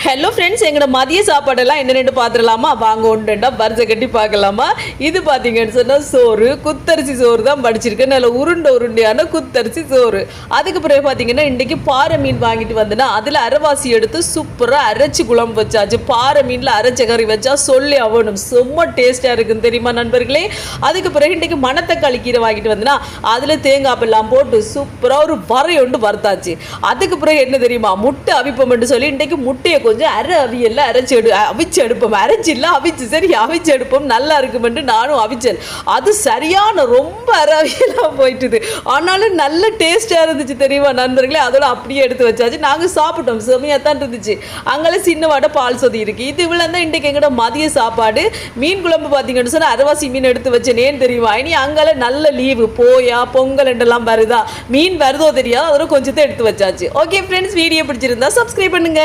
Hello friends, எங்களோட மதிய சாப்பாடெல்லாம் என்னென்னு பார்த்துடலாமா? வாங்க ஒன்றுண்டா வரிசை கட்டி பார்க்கலாமா? இது பார்த்தீங்கன்னு சொன்னால் சோறு, குத்தரிசி சோறு தான் படிச்சிருக்கேன். நல்ல உருண்டையான குத்தரிசி சோறு. அதுக்கு பிறகு பார்த்தீங்கன்னா இன்றைக்கி பாறை மீன் வாங்கிட்டு வந்தேன்னா அதில் அரைவாசி எடுத்து சூப்பராக அரைச்சி குழம்பு வச்சாச்சு. பாறை மீனில் அரைச்ச கறி வச்சா சொல்லி ஆகணும், செம்ம டேஸ்ட்டாக இருக்குன்னு தெரியுமா நண்பர்களே? அதுக்கு பிறகு இன்றைக்கி மணத்தக்காளி கீரை வாங்கிட்டு வந்தேன்னா அதில் தேங்காய் எல்லாம் போட்டு சூப்பராக ஒரு வரையொண்டு வறுத்தாச்சு. அதுக்கு பிறகு என்ன தெரியுமா, முட்டை அவிப்போம்னு சொல்லி இன்றைக்கி முட்டையை கொஞ்சம் அவியெல்லாம் அவிச்சு எடுப்போம். அரைச்சி இல்லை அவிச்சு, சரி அவிச்சு எடுப்போம், நல்லா இருக்குமென்று நானும் அவிச்சேன். அது சரியான ரொம்ப அவியெல்லாம் போயிட்டுது, ஆனாலும் நல்ல டேஸ்டாக இருந்துச்சு தெரியுமா நண்பர்களே? அதோட அப்படியே எடுத்து வச்சாச்சு. நாங்கள் சாப்பிட்டோம், செமையாக தான் இருந்துச்சு. அங்கே சின்ன வாட பால் சொதி இருக்கு. இது இவ்வளோ தான் இன்றைக்கு எங்கள்ட மதிய சாப்பாடு. மீன் குழம்பு பார்த்தீங்கன்னு சொன்னால் அரைவாசி மீன் எடுத்து வச்சேன். ஏன்னு தெரியுமா, இனி அங்கே நல்ல லீவு போயா பொங்கல் எல்லாம் வருதா, மீன் வருதோ தெரியாது, அதோட கொஞ்சத்தை எடுத்து வச்சாச்சு. ஓகே ஃப்ரெண்ட்ஸ், வீடியோ பிடிச்சிருந்தா சப்ஸ்கிரைப் பண்ணுங்க.